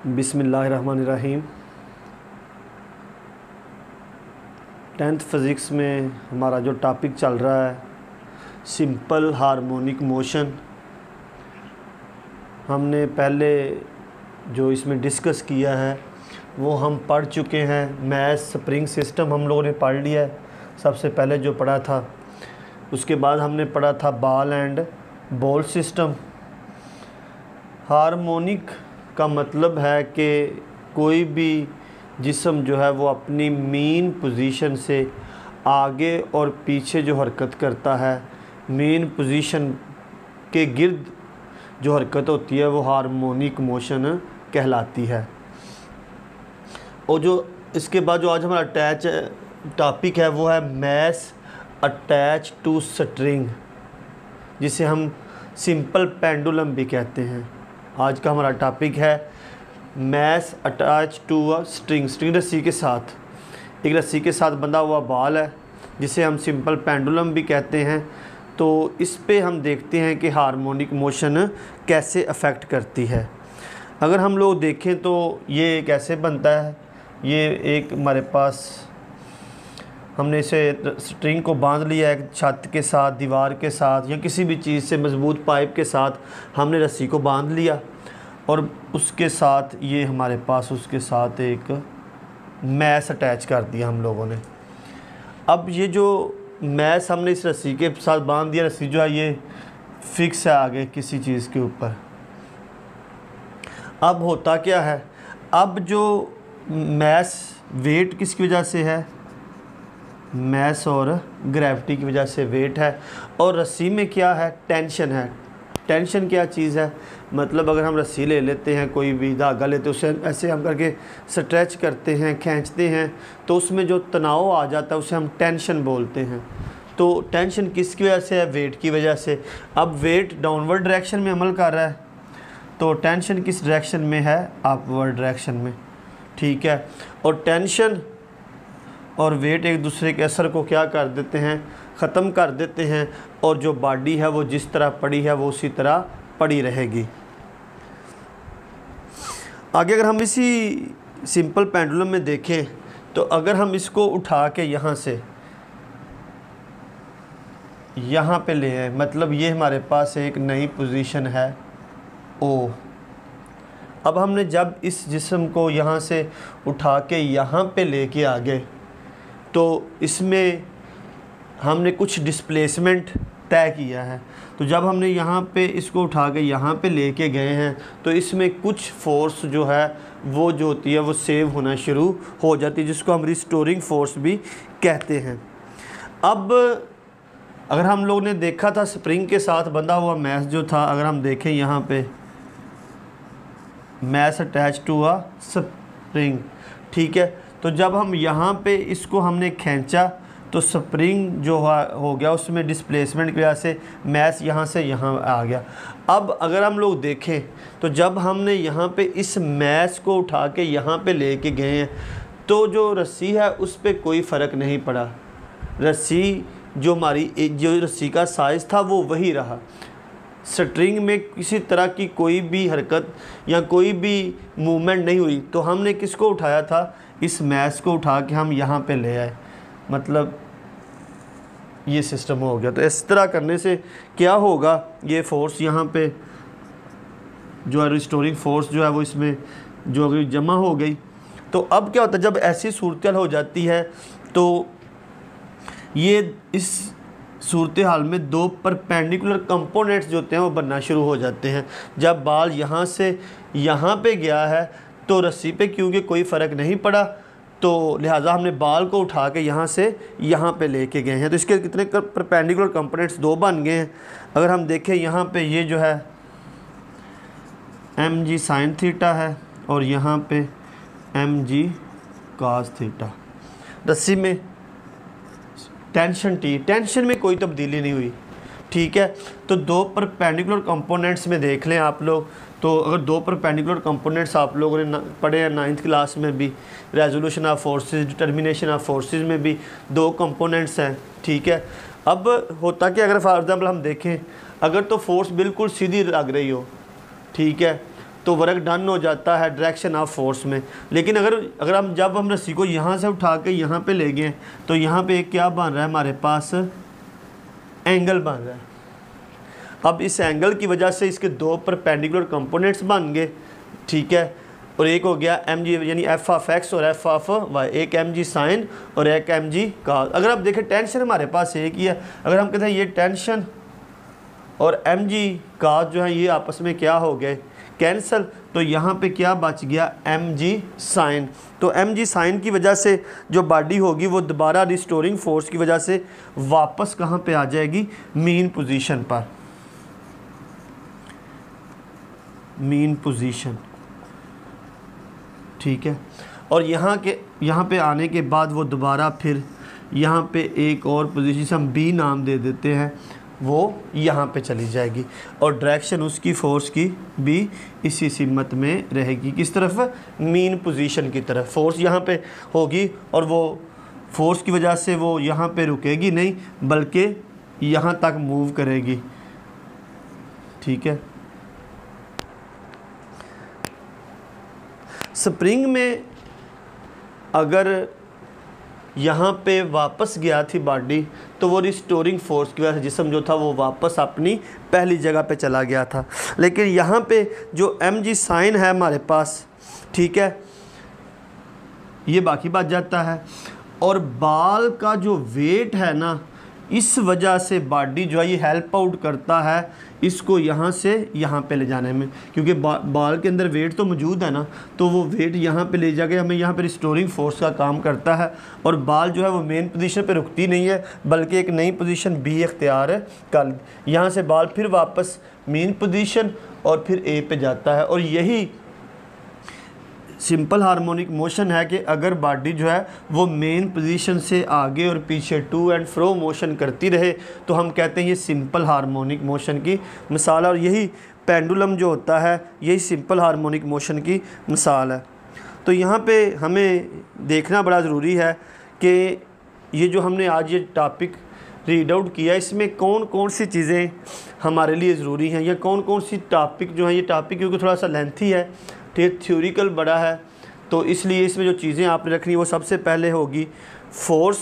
बिस्मिल्लाहिर्रहमानिर्रहीम। 10th physics में हमारा जो टॉपिक चल रहा है सिंपल हार्मोनिक मोशन, हमने पहले जो इसमें डिस्कस किया है वो हम पढ़ चुके हैं। मैस स्प्रिंग सिस्टम हम लोगों ने पढ़ लिया है सबसे पहले जो पढ़ा था। उसके बाद हमने पढ़ा था ball and ball system. Harmonic का मतलब है कि कोई भी जिस्म जो है वो अपनी मेन पोजीशन से आगे और पीछे जो हरकत करता है, मेन पोजीशन के गिर्द जो हरकत होती है वो हार्मोनिक मोशन कहलाती है। और जो इसके बाद जो आज हमारा अटैच टॉपिक है वो है मैस अटैच टू स्ट्रिंग, जिसे हम सिंपल पेंडुलम भी कहते हैं। आज का हमारा टॉपिक है mass attach to a string. String रस्सी के साथ, एक रस्सी के साथ बंधा हुआ बॉल है जिसे हम सिंपल पेंडुलम भी कहते हैं। तो इस पे हम देखते हैं कि हार्मोनिक मोशन कैसे अफेक्ट करती है। अगर हम लोग देखें तो ये कैसे बनता है। ये एक हमारे पास हमने इसे स्ट्रिंग को बांध लिया है छत के साथ, दीवार के साथ या किसी भी चीज़ से मजबूत पाइप के साथ हमने रस्सी को बांध लिया और उसके साथ ये हमारे पास उसके साथ एक मैस अटैच कर दिया हम लोगों ने। अब ये जो मैस हमने इस रस्सी के साथ बांध दिया, रस्सी जो है ये फिक्स है आगे किसी चीज़ के ऊपर। अब होता क्या है, अब जो मैस वेट किसकी वजह से है, मैस और ग्रेविटी की वजह से वेट है। और रस्सी में क्या है, टेंशन है। टेंशन क्या चीज़ है, मतलब अगर हम रस्सी ले लेते हैं, कोई भी धागा लेते हैं, उसे ऐसे हम करके स्ट्रेच करते हैं, खींचते हैं, तो उसमें जो तनाव आ जाता है उसे हम टेंशन बोलते हैं। तो टेंशन किसकी वजह से है, वेट की वजह से। अब वेट डाउनवर्ड डायरेक्शन में अमल कर रहा है तो टेंशन किस डायरेक्शन में है, अपवर्ड डायरेक्शन में। ठीक है, और टेंशन और वेट एक दूसरे के असर को क्या कर देते हैं, ख़त्म कर देते हैं। और जो बॉडी है वो जिस तरह पड़ी है वो उसी तरह पड़ी रहेगी। आगे अगर हम इसी सिंपल पेंडुलम में देखें तो अगर हम इसको उठा के यहाँ से यहाँ पे ले आए, मतलब ये हमारे पास एक नई पोजीशन है ओ। अब हमने जब इस जिस्म को यहाँ से उठा के यहाँ पे लेके आ गए तो इसमें हमने कुछ डिस्प्लेसमेंट तय किया है। तो जब हमने यहाँ पे इसको उठा के यहाँ पे लेके गए हैं तो इसमें कुछ फोर्स जो है वो जो होती है वो सेव होना शुरू हो जाती है, जिसको हम रिस्टोरिंग फोर्स भी कहते हैं। अब अगर हम लोग ने देखा था स्प्रिंग के साथ बंधा हुआ मैस जो था, अगर हम देखें यहाँ पे mass attach to a spring, ठीक है। तो जब हम यहाँ पे इसको हमने खींचा तो स्प्रिंग जो हो गया उसमें डिस्प्लेसमेंट की वजह से मैस यहाँ से यहाँ आ गया। अब अगर हम लोग देखें तो जब हमने यहाँ पे इस मैस को उठा के यहाँ पे लेके गए हैं तो जो रस्सी है उस पर कोई फ़र्क नहीं पड़ा। रस्सी जो हमारी जो रस्सी का साइज़ था वो वही रहा। स्ट्रिंग में किसी तरह की कोई भी हरकत या कोई भी मूवमेंट नहीं हुई। तो हमने किसको उठाया था, इस मैस को उठा के हम यहाँ पे ले आए, मतलब ये सिस्टम हो गया। तो इस तरह करने से क्या होगा, ये फोर्स यहाँ पे जो है रिस्टोरिंग फोर्स जो है वो इसमें जो अगर जमा हो गई तो अब क्या होता है, जब ऐसी सूरत हो जाती है तो ये इस सूरत हाल में दो परपेंडिकुलर कंपोनेंट्स जो होते हैं वो बनना शुरू हो जाते हैं। जब बॉल यहाँ से यहाँ पे गया है तो रस्सी पे क्योंकि कोई फ़र्क नहीं पड़ा तो लिहाजा हमने बॉल को उठा के यहाँ से यहाँ पे लेके गए हैं। तो इसके कितने परपेंडिकुलर कंपोनेंट्स, दो बन गए हैं। अगर हम देखें यहाँ पे ये जो है mg sin थीटा है और यहाँ पे mg cos थीटा। रस्सी में टेंशन टी, टेंशन में कोई तब्दीली नहीं हुई, ठीक है। तो दो परपेंडिकुलर कंपोनेंट्स में देख लें आप लोग, तो अगर दो परपेंडिकुलर कंपोनेंट्स आप लोगों ने पढ़े हैं 9th क्लास में भी, resolution of forces, determination of forces में भी दो कंपोनेंट्स हैं, ठीक है। अब होता कि अगर फॉर एग्जांपल हम देखें, अगर तो फोर्स बिल्कुल सीधी लग रही हो, ठीक है, तो वर्क डन हो जाता है डायरेक्शन ऑफ फोर्स में। लेकिन अगर हम जब हम रस्सी को यहाँ से उठा के यहाँ पे ले गए तो यहाँ पे क्या बन रहा है, हमारे पास एंगल बन रहा है। अब इस एंगल की वजह से इसके दो परपेंडिकुलर कंपोनेंट्स बन गए, ठीक है, और एक हो गया एम जी यानी एफ ऑफ एक्स और एफ ऑफ वाई, एक एम जी साइन और एक एम जी कॉस। अगर आप देखें टेंशन हमारे पास एक ही है, अगर हम कहते हैं ये टेंशन और एम जी कॉस जो है ये आपस में क्या हो गए, कैंसल, तो यहाँ पे क्या बच गया, एम जी साइन। तो एम जी साइन की वजह से जो बॉडी होगी वो दोबारा रिस्टोरिंग फोर्स की वजह से वापस कहाँ पे आ जाएगी, मीन पोजीशन पर, मीन पोजीशन, ठीक है। और यहाँ पे आने के बाद वो दोबारा फिर यहाँ पे एक और पोजीशन से हम बी नाम दे देते हैं, वो यहाँ पे चली जाएगी और डायरेक्शन उसकी फोर्स की भी इसी सिमत में रहेगी, किस तरफ, मीन पोजीशन की तरफ। फोर्स यहाँ पे होगी और वो फोर्स की वजह से वो यहाँ पे रुकेगी नहीं बल्कि यहाँ तक मूव करेगी, ठीक है। स्प्रिंग में अगर यहाँ पे वापस गया थी बॉडी तो वो रिस्टोरिंग फोर्स की वजह से जिस्म जो था वो वापस अपनी पहली जगह पे चला गया था। लेकिन यहाँ पे जो एम जी साइन है हमारे पास, ठीक है, ये बाकी बच जाता है। और बाल का जो वेट है ना, इस वजह से बॉडी जो है ये हेल्प आउट करता है इसको यहाँ से यहाँ पे ले जाने में, क्योंकि बाल के अंदर वेट तो मौजूद है ना, तो वो वेट यहाँ पे ले जाके हमें यहाँ पे रिस्टोरिंग फोर्स का काम करता है और बाल जो है वो मेन पोजीशन पे रुकती नहीं है बल्कि एक नई पोजीशन बी इख्तियार कर, यहाँ से बाल फिर वापस मेन पोजीशन और फिर ए पे जाता है। और यही सिंपल हार्मोनिक मोशन है कि अगर बॉडी जो है वो मेन पोजीशन से आगे और पीछे टू एंड फ्रो मोशन करती रहे तो हम कहते हैं ये सिंपल हार्मोनिक मोशन की मिसाल है। और यही पेंडुलम जो होता है यही सिंपल हार्मोनिक मोशन की मिसाल है। तो यहाँ पे हमें देखना बड़ा ज़रूरी है कि ये जो हमने आज ये टॉपिक रीड आउट किया इसमें कौन कौन सी चीज़ें हमारे लिए ज़रूरी हैं या कौन कौन सी टॉपिक जो है, ये टॉपिक क्योंकि थोड़ा सा लेंथी है, थ्योरिकल बड़ा है, तो इसलिए इसमें जो चीज़ें आपने रखनी वो सबसे पहले होगी फोर्स,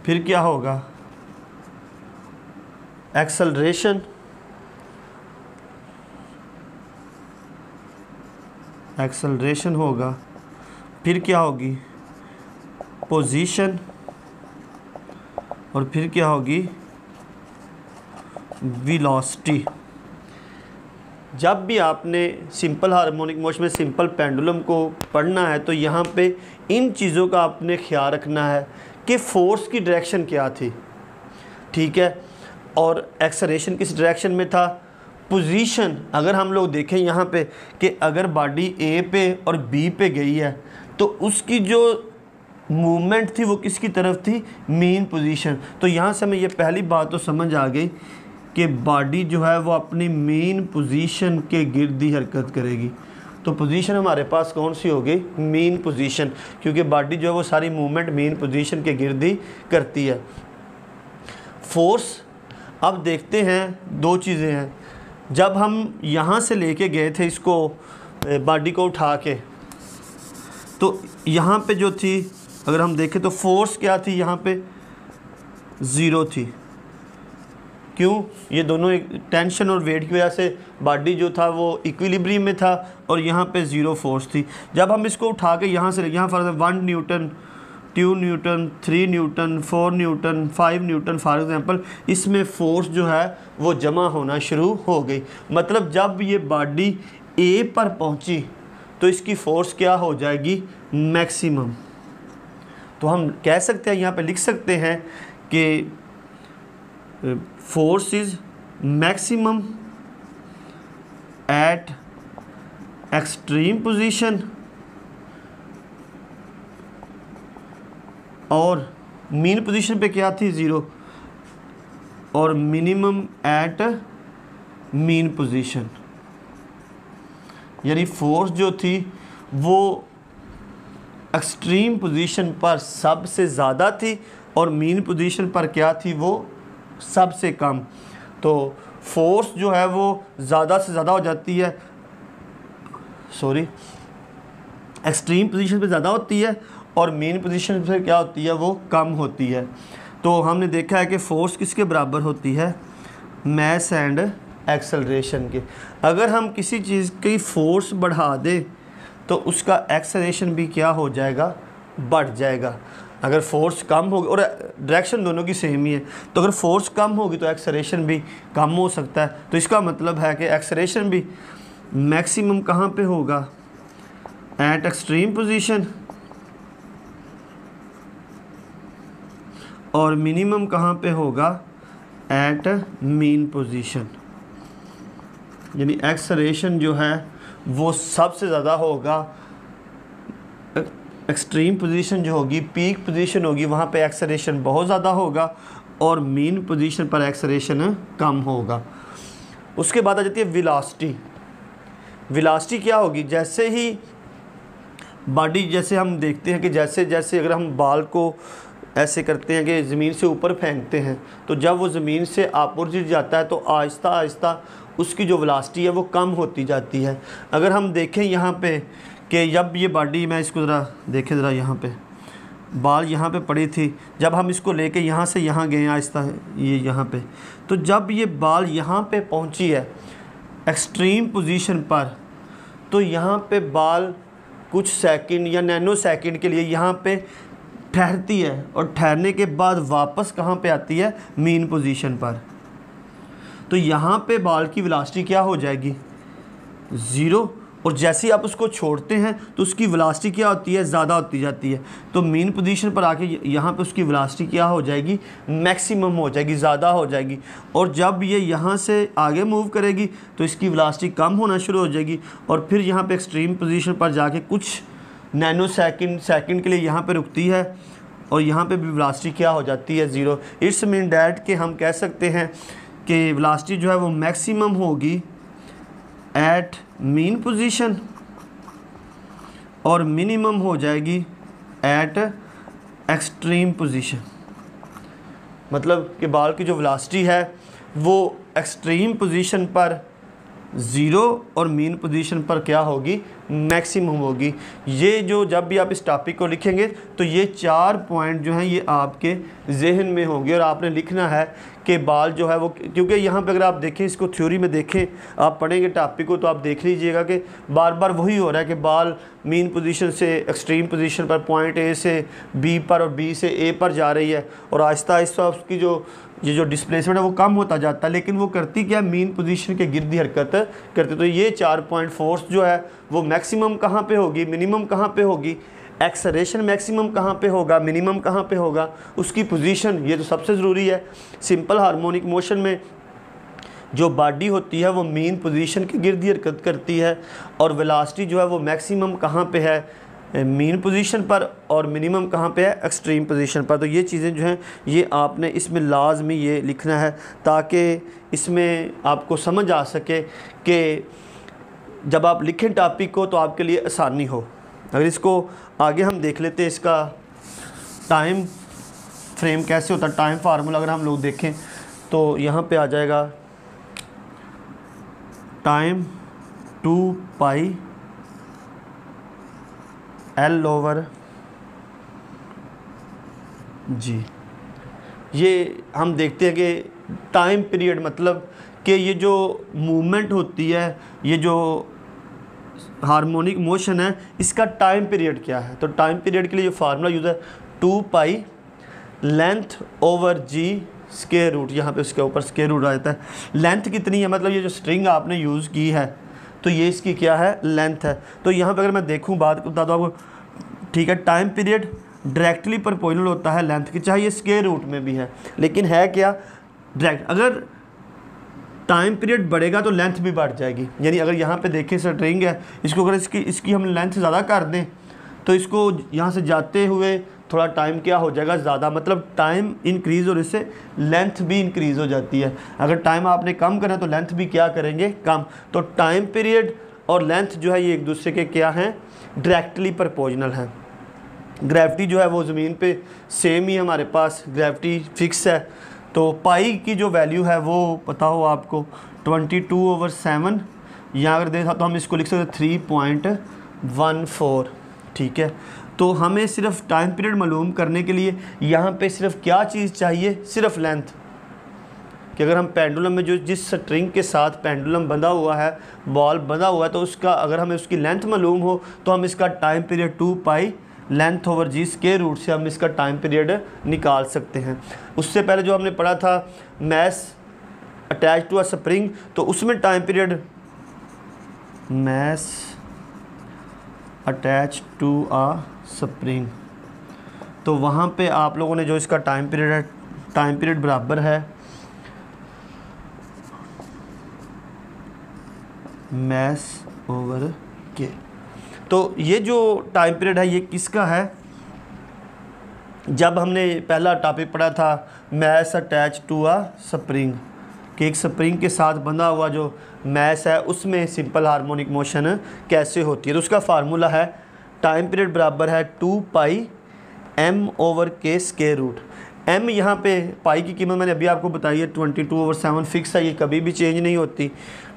फिर क्या होगा एक्सेलरेशन, एक्सेलरेशन होगा, फिर क्या होगी पोजीशन और फिर क्या होगी वेलोसिटी। जब भी आपने सिंपल हार्मोनिक मोशन में सिंपल पेंडुलम को पढ़ना है तो यहाँ पे इन चीज़ों का आपने ख्याल रखना है कि फोर्स की डायरेक्शन क्या थी, ठीक है, और एक्सेलरेशन किस डायरेक्शन में था, पोजीशन अगर हम लोग देखें यहाँ पे कि अगर बॉडी ए पे और बी पे गई है तो उसकी जो मूवमेंट थी वो किसकी तरफ थी, मेन पोजीशन। तो यहाँ से हमें ये पहली बात तो समझ आ गई कि बॉडी जो है वो अपनी मेन पोजीशन के गिर्द ही हरकत करेगी। तो पोजीशन हमारे पास कौन सी हो गई, मेन पोजीशन, क्योंकि बॉडी जो है वो सारी मूवमेंट मेन पोजीशन के गिर्द ही करती है। फोर्स, अब देखते हैं दो चीज़ें हैं। जब हम यहाँ से लेके गए थे इसको बॉडी को उठा के, तो यहाँ पे जो थी अगर हम देखें तो फोर्स क्या थी, यहाँ पे ज़ीरो थी। क्यों, ये दोनों एक टेंशन और वेट की वजह से बॉडी जो था वो इक्विलिब्रियम में था और यहाँ पे ज़ीरो फोर्स थी। जब हम इसको उठा के यहाँ से यहाँ for 1 Newton, 2 Newton, 3 Newton, 4 Newton, 5 Newton for example, इसमें फ़ोर्स जो है वो जमा होना शुरू हो गई। मतलब जब ये बॉडी ए पर पहुँची तो इसकी फ़ोर्स क्या हो जाएगी, मैक्सिमम। तो हम कह सकते हैं, यहाँ पे लिख सकते हैं कि force is maximum eight extreme position और मीन पोजीशन पे क्या थी, ज़ीरो, और मिनिमम एट मीन पोजीशन। यानी फोर्स जो थी वो एक्सट्रीम पोजीशन पर सबसे ज़्यादा थी और मीन पोजीशन पर क्या थी, वो सबसे कम। तो फोर्स जो है वो ज़्यादा से ज़्यादा हो जाती है, एक्सट्रीम पोजीशन पे ज़्यादा होती है और मीन पोजीशन पे क्या होती है, वो कम होती है। तो हमने देखा है कि फ़ोर्स किसके बराबर होती है, मास एंड एक्सेलरेशन के। अगर हम किसी चीज़ की फ़ोर्स बढ़ा दें तो उसका एक्सेलरेशन भी क्या हो जाएगा, बढ़ जाएगा। अगर फोर्स कम होगी, और डायरेक्शन दोनों की सेम ही है, तो अगर फोर्स कम होगी तो एक्सेलरेशन भी कम हो सकता है। तो इसका मतलब है कि एक्सेलरेशन भी मैक्सिमम कहाँ पे होगा, एट एक्सट्रीम पोजीशन, और मिनिमम कहाँ पे होगा, एट मीन पोजीशन। यानी एक्सेलरेशन जो है वो सबसे ज़्यादा होगा, एक्सट्रीम पोजीशन जो होगी, पीक पोजीशन होगी, वहाँ पे एक्सेलरेशन बहुत ज़्यादा होगा और मीन पोजीशन पर एक्सेलरेशन कम होगा। उसके बाद आ जाती है वेलोसिटी। वेलोसिटी क्या होगी, जैसे ही बॉडी, जैसे हम देखते हैं कि जैसे जैसे अगर हम बाल को ऐसे करते हैं कि ज़मीन से ऊपर फेंकते हैं, तो जब वो ज़मीन से अपोजिट जाता है तो आहिस्ता आहिस्ता उसकी जो वेलोसिटी है वो कम होती जाती है। अगर हम देखें यहाँ पे कि जब ये बॉडी, मैं इसको ज़रा देखें, ज़रा यहाँ पे बाल यहाँ पे पड़ी थी, जब हम इसको लेके यहाँ से यहाँ गए आहिस्ता, ये यहाँ पे, तो जब ये बाल यहाँ पे पहुँची है एक्सट्रीम पोजीशन पर, तो यहाँ पे बाल कुछ सेकंड या नैनो सेकंड के लिए यहाँ पे ठहरती है और ठहरने के बाद वापस कहाँ पे आती है, मीन पोजीशन पर। तो यहाँ पे बाल की वेलोसिटी क्या हो जाएगी, 0, और जैसे ही आप उसको छोड़ते हैं तो उसकी वेलोसिटी क्या होती है, ज़्यादा होती जाती है। तो मीन पोजीशन पर आके यहाँ पे उसकी वेलोसिटी क्या हो जाएगी, मैक्सिमम हो जाएगी, ज़्यादा हो जाएगी। और जब ये यहाँ से आगे मूव करेगी तो इसकी वेलोसिटी कम होना शुरू हो जाएगी और फिर यहाँ पे एक्सट्रीम पोजीशन पर जाके कुछ नैनो सेकंड के लिए यहाँ पे रुकती है और यहाँ पे भी वेलोसिटी क्या हो जाती है, 0। इट्स मीन डैट कि हम कह सकते हैं कि वेलोसिटी जो है वो मैक्सिमम होगी एट मीन पोजीशन और मिनिमम हो जाएगी एट एक्सट्रीम पोजीशन। मतलब कि बाल की जो वेलोसिटी है वो एक्सट्रीम पोजीशन पर 0 और मीन पोजीशन पर क्या होगी, मैक्सिमम होगी। ये जो जब भी आप इस टॉपिक को लिखेंगे तो ये 4 पॉइंट जो हैं ये आपके जहन में होंगे और आपने लिखना है कि बाल जो है वो, क्योंकि यहाँ पे अगर आप देखें, इसको थ्योरी में देखें, आप पढ़ेंगे टॉपिक को तो आप देख लीजिएगा कि बार बार वही हो रहा है कि बाल मीन पोजीशन से एक्सट्रीम पोजीशन पर पॉइंट ए से बी पर और बी से ए पर जा रही है और आहिस्ता आहिस्ता उसकी जो डिस्प्लेसमेंट है वो कम होता जाता है, लेकिन वो करती क्या, मीन पोजीशन के गिर्द ही हरकत करती। तो ये 4 पॉइंट, फोर्स जो है वो मैक्सिमम कहाँ पे होगी, मिनिमम कहाँ पे होगी, एक्सेलरेशन मैक्सिमम कहाँ पे होगा, मिनिमम कहाँ पे होगा, उसकी पोजीशन, ये तो सबसे ज़रूरी है। सिंपल हार्मोनिक मोशन में जो बॉडी होती है वो मीन पोजीशन के गिर्द ही हरकत करती है और वेलोसिटी जो है वो मैक्सिमम कहाँ पे है, मीन पोजीशन पर, और मिनिमम कहाँ पे है, एक्सट्रीम पोजीशन पर। तो ये चीज़ें जो हैं ये आपने इसमें लाजमी ये लिखना है ताकि इसमें आपको समझ आ सके कि जब आप लिखें टॉपिक को तो आपके लिए आसानी हो। अगर इसको आगे हम देख लेते हैं, इसका टाइम फ्रेम कैसे होता है, टाइम फार्मूला अगर हम लोग देखें तो यहाँ पे आ जाएगा टाइम 2 पाई L ओवर G। ये हम देखते हैं कि टाइम पीरियड मतलब कि ये जो मूवमेंट होती है, ये जो हार्मोनिक मोशन है, इसका टाइम पीरियड क्या है। तो टाइम पीरियड के लिए जो फार्मूला यूज़ है 2 pi length over G square root, यहाँ पे उसके ऊपर स्क्वायर रूट आ जाता है। लेंथ कितनी है, मतलब ये जो स्ट्रिंग आपने यूज़ की है तो ये इसकी क्या है, लेंथ है। तो यहाँ पे अगर मैं देखूँ, बात बता दूँ आपको, ठीक है, टाइम पीरियड डायरेक्टली प्रोपोर्शनल होता है लेंथ की, चाहे ये स्क्वायर रूट में भी है, लेकिन है क्या, डायरेक्ट। अगर टाइम पीरियड बढ़ेगा तो लेंथ भी बढ़ जाएगी। यानी अगर यहाँ पे देखें स्ट्रिंग है, इसको अगर इसकी हम लेंथ ज़्यादा कर दें तो इसको यहाँ से जाते हुए थोड़ा टाइम क्या हो जाएगा, ज़्यादा, मतलब टाइम इंक्रीज़ और इससे लेंथ भी इंक्रीज़ हो जाती है। अगर टाइम आपने कम करना तो लेंथ भी क्या करेंगे, कम। तो टाइम पीरियड और लेंथ जो है ये एक दूसरे के क्या हैं, डायरेक्टली प्रोपोर्शनल हैं। ग्रेविटी जो है वो ज़मीन पे सेम ही हमारे पास ग्रेविटी फिक्स है, तो पाई की जो वैल्यू है वो पता हो आपको 22/7, या अगर देखा तो हम इसको लिख सकते 3.14। ठीक है, तो हमें सिर्फ टाइम पीरियड मालूम करने के लिए यहाँ पे सिर्फ क्या चीज़ चाहिए, सिर्फ लेंथ। कि अगर हम पेंडुलम में जो जिस स्ट्रिंग के साथ पेंडुलम बंधा हुआ है, बॉल बंधा हुआ है, तो उसका अगर हमें उसकी लेंथ मालूम हो तो हम इसका टाइम पीरियड 2 लेंथ ओवर जी स्क्वायर रूट से हम इसका टाइम पीरियड निकाल सकते हैं। उससे पहले जो हमने पढ़ा था mass attach to a spring, तो उसमें time period mass attach to a spring, तो वहाँ पे आप लोगों ने जो इसका टाइम पीरियड है, टाइम पीरियड बराबर है मैस ओवर के। तो ये जो टाइम पीरियड है ये किसका है? जब हमने पहला टॉपिक पढ़ा था mass attach to a spring, कि एक स्प्रिंग के साथ बंधा हुआ जो मैस है उसमें सिंपल हार्मोनिक मोशन कैसे होती है, तो उसका फार्मूला है टाइम पीरियड बराबर है 2πm/k स्क्वायर रूट। m यहाँ पे पाई की कीमत मैंने अभी आपको बताई है 22/7 फिक्स है, ये कभी भी चेंज नहीं होती।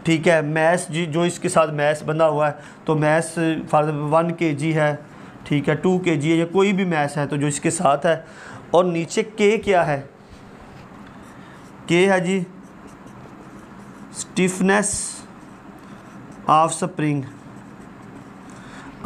ठीक है, मैस जी जो इसके साथ मैस बंधा हुआ है, तो मैस फॉर 1 kg है, ठीक है 2 kg है, या कोई भी मैस है तो जो इसके साथ है। और नीचे के क्या है? के है जी स्टिफनेस ऑफ स्प्रिंग।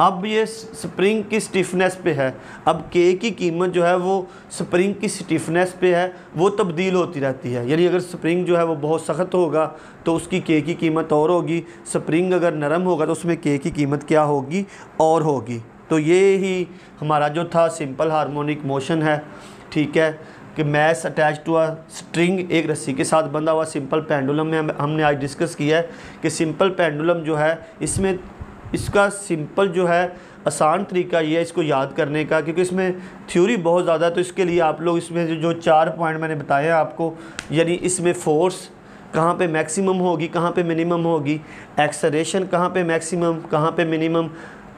अब ये स्प्रिंग की स्टिफनेस पे है। अब के की कीमत जो है वो स्प्रिंग की स्टिफनेस पे है, वो तब्दील होती रहती है। यानी अगर स्प्रिंग जो है वो बहुत सख्त होगा तो उसकी के की कीमत और होगी, स्प्रिंग अगर नरम होगा तो उसमें के की कीमत क्या होगी, और होगी। तो ये ही हमारा जो था सिंपल हार्मोनिक मोशन है। ठीक है, कि mass attach to a string, एक रस्सी के साथ बंधा हुआ सिंपल पेंडुलम में हमने आज डिस्कस किया है कि सिंपल पेंडुलम जो है इसमें इसका सिंपल जो है आसान तरीका ये है इसको याद करने का, क्योंकि इसमें थ्योरी बहुत ज़्यादा है। तो इसके लिए आप लोग इसमें जो 4 पॉइंट मैंने बताए हैं आपको, यानी इसमें फोर्स कहाँ पे मैक्सिमम होगी, कहाँ पे मिनिमम होगी, एक्सेलरेशन कहाँ पे मैक्सिमम, कहाँ पे मिनिमम,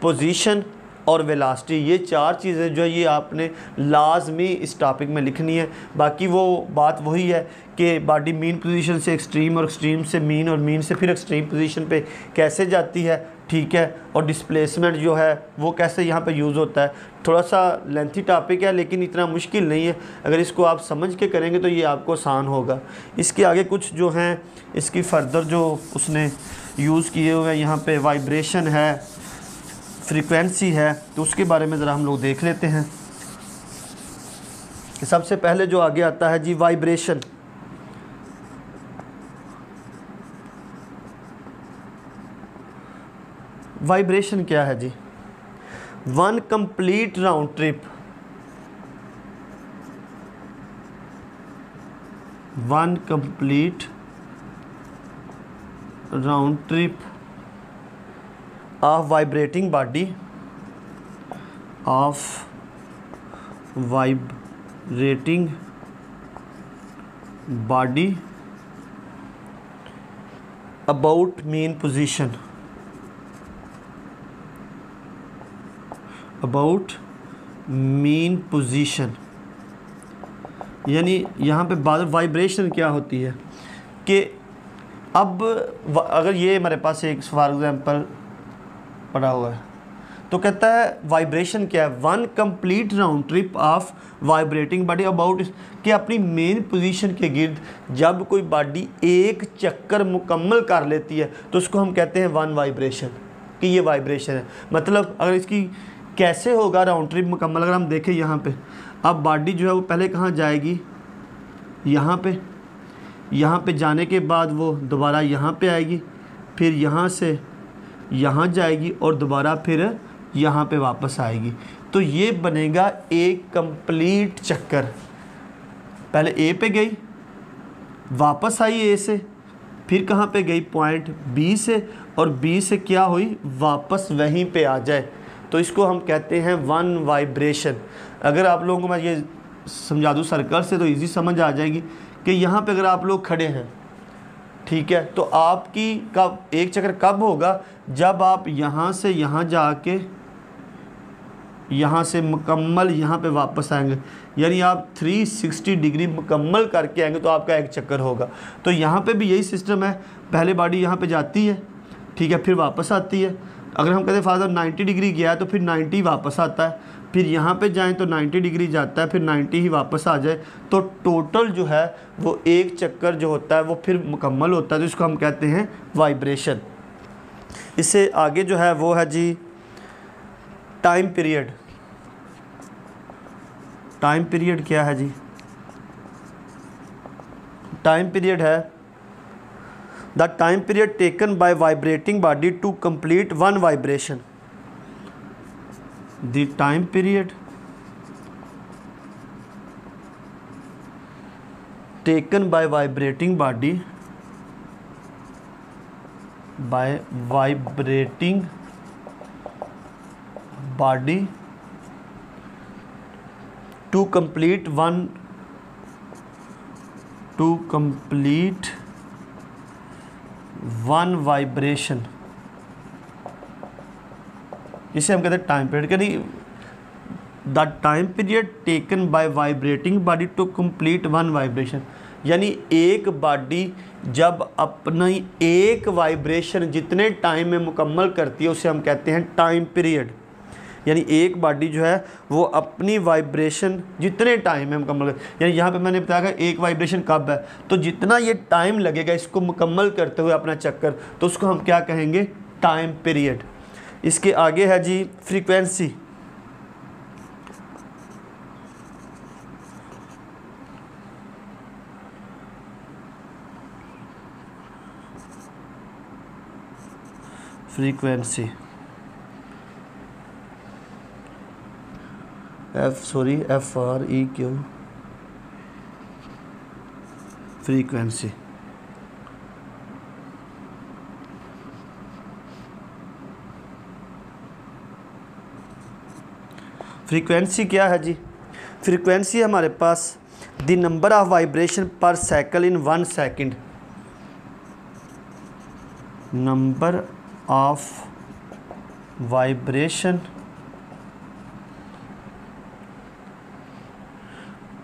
पोजीशन और वेलोसिटी, ये 4 चीज़ें जो है ये आपने लाजमी इस टॉपिक में लिखनी है। बाकी वो बात वही है कि बॉडी मीन पोजीशन से एक्सट्रीम और एक्सट्रीम से मीन और मीन से फिर एक्सट्रीम पोजीशन पे कैसे जाती है। ठीक है, और डिस्प्लेसमेंट जो है वो कैसे यहाँ पे यूज़ होता है। थोड़ा सा लेंथी टॉपिक है लेकिन इतना मुश्किल नहीं है, अगर इसको आप समझ के करेंगे तो ये आपको आसान होगा। इसके आगे कुछ जो हैं इसकी फर्दर जो उसने यूज़ किए हुए हैं, यहाँ पे वाइब्रेशन है, फ्रीक्वेंसी है, तो उसके बारे में ज़रा हम लोग देख लेते हैं। कि सबसे पहले जो आगे आता है जी वाइब्रेशन। वाइब्रेशन क्या है जी? One complete round trip, one complete round trip of vibrating body, of vibrating body about mean position, about mean position. यानी यहाँ पे वाइब्रेशन क्या होती है कि अब अगर ये हमारे पास एक फॉर एग्जांपल पड़ा हुआ है, तो कहता है वाइब्रेशन क्या है? One complete round trip of vibrating body about, कि अपनी मेन पोजीशन के गिर्द जब कोई बॉडी एक चक्कर मुकम्मल कर लेती है तो उसको हम कहते हैं वन वाइब्रेशन, कि ये वाइब्रेशन है। मतलब अगर इसकी कैसे होगा राउंड ट्रिप मुकम्मल, अगर हम देखें यहाँ पे, अब बॉडी जो है वो पहले कहाँ जाएगी, यहाँ पे जाने के बाद वो दोबारा यहाँ पे आएगी, फिर यहाँ से यहाँ जाएगी और दोबारा फिर यहाँ पे वापस आएगी। तो ये बनेगा एक कंप्लीट चक्कर। पहले ए पे गई, वापस आई ए से, फिर कहाँ पे गई? पॉइंट बी से, और बी से क्या हुई? वापस वहीं पे आ जाए, तो इसको हम कहते हैं वन वाइब्रेशन। अगर आप लोगों को मैं ये समझा दूँ सर्कल से तो इजी समझ आ जाएगी कि यहाँ पे अगर आप लोग खड़े हैं, ठीक है, तो आपकी कब एक चक्कर कब होगा? जब आप यहाँ से यहाँ जाके यहाँ से मुकम्मल यहाँ पे वापस आएंगे, यानी आप 360 डिग्री मुकम्मल करके आएंगे तो आपका एक चक्कर होगा। तो यहाँ पे भी यही सिस्टम है, पहले बॉडी यहाँ पे जाती है, ठीक है, फिर वापस आती है। अगर हम कहते हैं फादर 90 डिग्री गया है तो फिर 90 वापस आता है, फिर यहाँ पे जाएं तो 90 डिग्री जाता है, फिर 90 ही वापस आ जाए, तो टोटल जो है वो एक चक्कर जो होता है वो फिर मुकम्मल होता है, तो इसको हम कहते हैं वाइब्रेशन। इससे आगे जो है वो है जी टाइम पीरियड। टाइम पीरियड क्या है जी? टाइम पीरियड है the time period taken by vibrating body to complete one vibration. द time period taken by vibrating बॉडी to complete one vibration, इसे हम कहते हैं टाइम पीरियड। यानी the time period taken by vibrating body to complete one vibration, यानी एक body जब अपनी एक वाइब्रेशन जितने टाइम में मुकम्मल करती है उसे हम कहते हैं टाइम पीरियड। यानी एक बॉडी जो है वो अपनी वाइब्रेशन जितने टाइम में मुकम्मल, यानी यहाँ पे मैंने बताया कि एक वाइब्रेशन कब है, तो जितना ये टाइम लगेगा इसको मुकम्मल करते हुए अपना चक्कर, तो उसको हम क्या कहेंगे? Time period. इसके आगे है जी frequency. Frequency FREQ frequency. Frequency क्या है जी? फ्रीक्वेंसी हमारे पास the number of vibration per cycle in 1 second. Number of vibration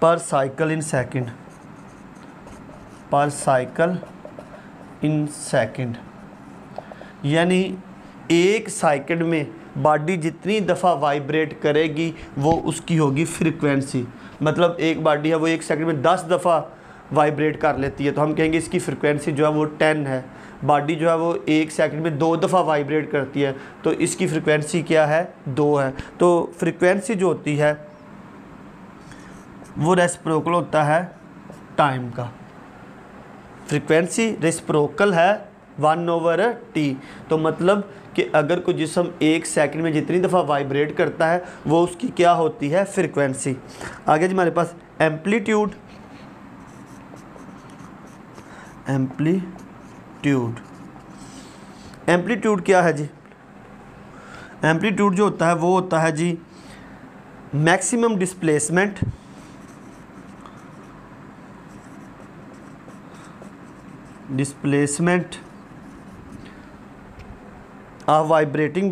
per cycle in second, per cycle in second, यानी एक सेकंड में बॉडी जितनी दफ़ा वाइब्रेट करेगी वो उसकी होगी फ्रीक्वेंसी। मतलब एक बॉडी है वो एक सेकंड में 10 दफ़ा वाइब्रेट कर लेती है, तो हम कहेंगे इसकी फ्रीक्वेंसी जो है वो 10 है। बॉडी जो है वो एक सेकंड में 2 दफ़ा वाइब्रेट करती है, तो इसकी फ्रीक्वेंसी क्या है? 2 है। तो फ्रीक्वेंसी जो होती है वो रेसिप्रोकल होता है टाइम का। फ्रीक्वेंसी रेसिप्रोकल है 1/T। तो मतलब कि अगर कोई जिस्म एक सेकंड में जितनी दफ़ा वाइब्रेट करता है वो उसकी क्या होती है? फ्रीक्वेंसी। आगे जी हमारे पास एम्पलीट्यूड। एम्पलीट्यूड क्या है जी? एम्पलीट्यूड जो होता है वो होता है जी maximum displacement of vibrating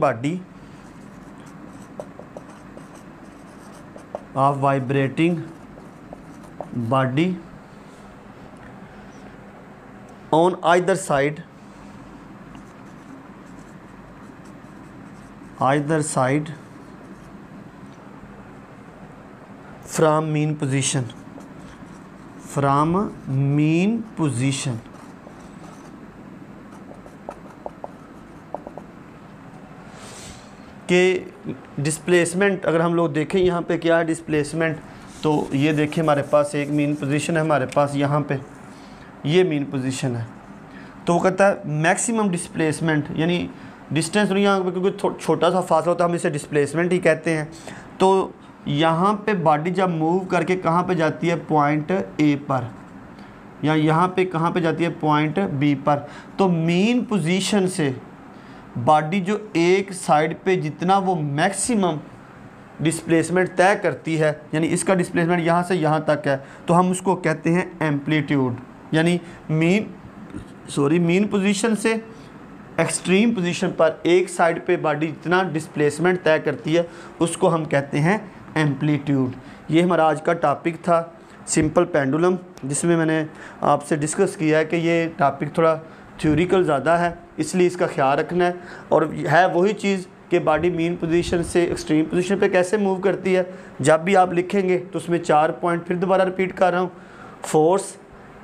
body on either side from mean position, के डिस्प्लेसमेंट अगर हम लोग देखें यहाँ पे क्या है डिस्प्लेसमेंट, तो ये देखिए हमारे पास एक मीन पोजीशन है, हमारे पास यहाँ पे ये मीन पोजीशन है, तो वो कहता है मैक्सिमम डिस्प्लेसमेंट, यानी डिस्टेंस यहाँ पे क्योंकि छोटा सा फासला होता है हम इसे डिस्प्लेसमेंट ही कहते हैं। तो यहाँ पे बॉडी जब मूव करके कहाँ पे जाती है? पॉइंट ए पर, या यहाँ पे कहाँ पे जाती है? पॉइंट बी पर। तो मीन पोजीशन से बॉडी जो एक साइड पे जितना वो मैक्सिमम डिस्प्लेसमेंट तय करती है, यानी इसका डिस्प्लेसमेंट यहाँ से यहाँ तक है, तो हम उसको कहते हैं एम्पलीट्यूड। यानी मीन पोजीशन से एक्सट्रीम पोजीशन पर एक साइड पे बॉडी जितना डिस्प्लेसमेंट तय करती है उसको हम कहते हैं एम्पलीट्यूड। ये हमारा आज का टॉपिक था सिंपल पेंडुलम, जिसमें मैंने आपसे डिस्कस किया है कि ये टॉपिक थोड़ा थ्योरिकल ज़्यादा है, इसलिए इसका ख्याल रखना है। और है वही चीज़ कि बॉडी मीन पोजीशन से एक्सट्रीम पोजीशन पे कैसे मूव करती है। जब भी आप लिखेंगे तो उसमें 4 पॉइंट फिर दोबारा रिपीट कर रहा हूँ। फोर्स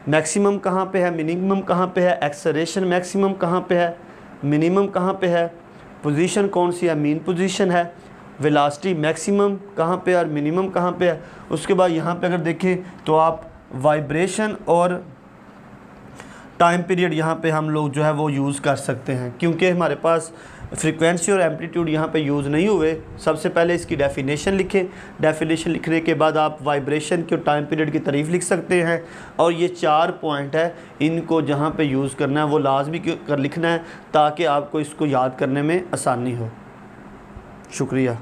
मैक्सिमम कहाँ पे है, मिनिमम कहाँ पे है, एक्सेलरेशन मैक्सिमम कहाँ पे है, मिनिमम कहाँ पे है, पोजीशन कौन सी है, मीन पोजीशन है, वेलोसिटी मैक्सिमम कहाँ पे है और मिनिमम कहाँ पे है। उसके बाद यहाँ पे अगर देखें तो आप वाइब्रेशन और टाइम पीरियड यहाँ पे हम लोग जो है वो यूज़ कर सकते हैं, क्योंकि हमारे पास फ्रीक्वेंसी और एम्पलीट्यूड यहाँ पे यूज़ नहीं हुए। सबसे पहले इसकी डेफिनेशन लिखें, डेफिनेशन लिखने के बाद आप वाइब्रेशन के और टाइम पीरियड की तारीफ़ लिख सकते हैं। और ये 4 पॉइंट है, इनको जहाँ पे यूज़ करना है वो लाजमी कर लिखना है ताकि आपको इसको याद करने में आसानी हो। शुक्रिया।